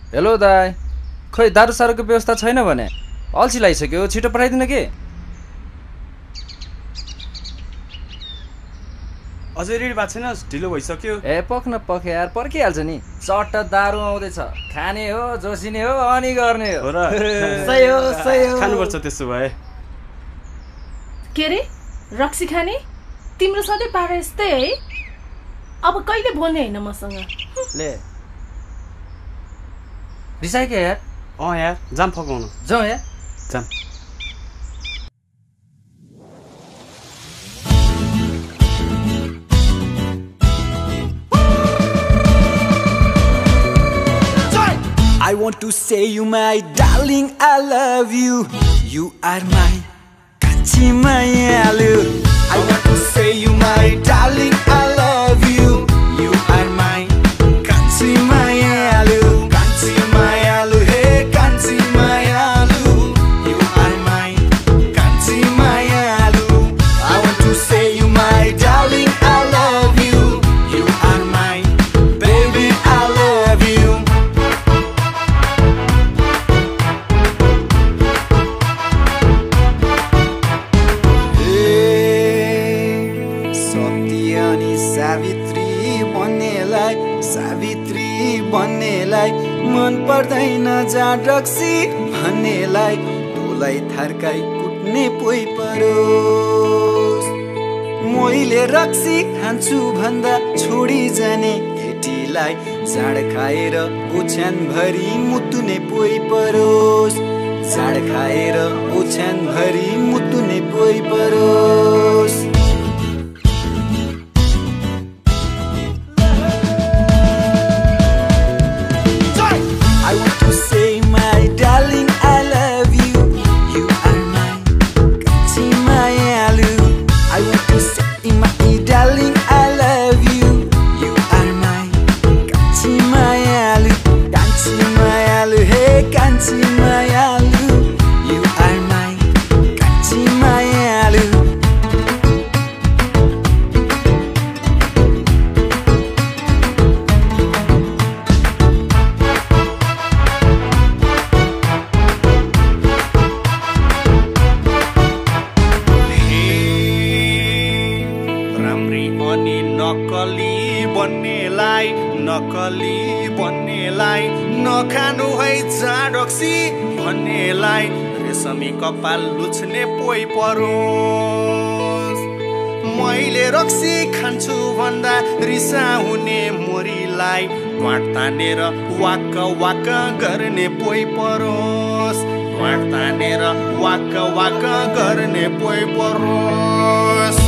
Hello दाई, खै दारू सारूको व्यवस्था छैन भने अल्छी लागिसक्यो, छिटो पठाइदिन के? अझै रेडी भएको छैन, ढिलो भइसक्यो। ए पख यार, पर्खिहाल्छ नि। चट्ट दारू आउँदैछ, खाने हो जोसिने हो अनि गर्ने हो। सही हो सही हो, खानुपर्छ त्यसो भए। के रे रक्सी खाने? तिम्रो सधैँ पारा यस्तै है, अब कहिले बोल्ने होइन मसँग। ले रिसाइ के यार? यार जाम फकाउनु जाउँ यार, जाम। I want to say you my darling, I love you. You are my Kachimayalu. I want to say you my darling, I love you. You are my Kachimayalu. Kachimayalu, hey Kachimayalu. You are my Kachimayalu. I want to say you my darling, I love you. You are my baby, I love you. Savitri बन्नेलाई मन पर्दैन जाँड रक्सी भन्नेलाई तँलाई थर्काई कुट्ने पोइ परोस्। मैले रक्सी खान्छु भन्दा छोडी जाने केटीलाई जाँड खाएर ओछ्यानभरि मुतुने पोइ परोस्। जाँड खाएर ओछ्यानभरि मुतुने पोइ परोस्। नकली बन्नेलाई नखानु है जाँड रक्सी भन्नेलाई रेशमी कपाल लुच्ने पोइ परोस्। मैले रक्सी खान्छु भन्दा रिसा हुने मोरीलाई ढ्वाट तानेर वाक्क वाक्क गर्ने पोइ परोस्। ढ्वाट तानेर वाक्क वाक्क गर्ने पोइ परोस्।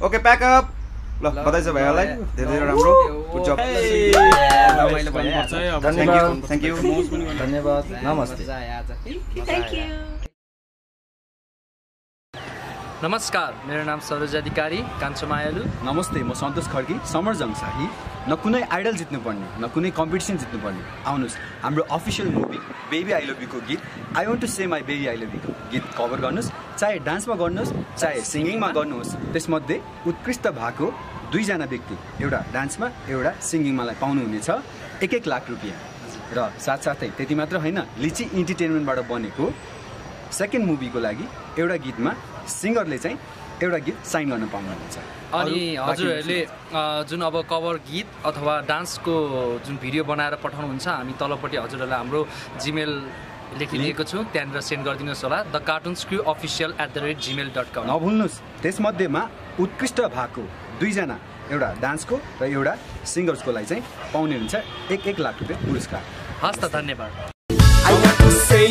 ओके प्याक अप ल बधाई छ भाइहरूलाई धेरै धेरै राम्रो गुड जब रमाइलो गर्नुपर्छ है अब थ्याङ्क यू धन्यवाद नमस्ते थ्याङ्क यू। नमस्कार, मेरो नाम सरोज अधिकारी, कान्छो मायालु। नमस्ते, म सन्तोष खड्की, समर जङशाही। न कुनै आइडल जित्नुपर्ने, न कुनै कम्पिटिसन जित्नुपर्ने। आउनुहोस् हाम्रो official movie baby I love यूको गीत I want to say my baby I love यूको गीत कभर गर्नुहोस्। चाहे डान्समा गर्नुहोस्, चाहे सिङ्गिङमा गर्नुहोस्। त्यसमध्ये उत्कृष्ट भएको 2 जना व्यक्ति एउटा डान्समा एउटा सिङ्गिङमालाई पाउनुहुनेछ 1-1 लाख रुपियाँ। र साथसाथै त्यति मात्र होइन, लिची इन्टरटेनमेन्टबाट बनेको सेकेन्ड मुभीको लागि एउटा गीतमा सिङ्गरले चाहिँ एउटा गीत साइन गर्न पाउनुहुन्छ। अनि हजुरहरूले जुन अब कभर गीत अथवा डान्सको जुन भिडियो बनाएर पठाउनुहुन्छ, हामी तलपट्टि हजुरहरूलाई हाम्रो जिमेल लेखिदिएको छु, त्यहाँनिर सेन्ड गरिदिनुहोस् होला, thecartoonscrewofficial@gmail.com। नभुल्नुहोस्, त्यसमध्येमा उत्कृष्ट भएको 2 जना एउटा डान्सको र एउटा सिङ्गर्सको लागि चाहिँ पाउने हुन्छ 1-1 लाख रुपियाँ पुरस्कार। हस् त, धन्यवाद। I want to say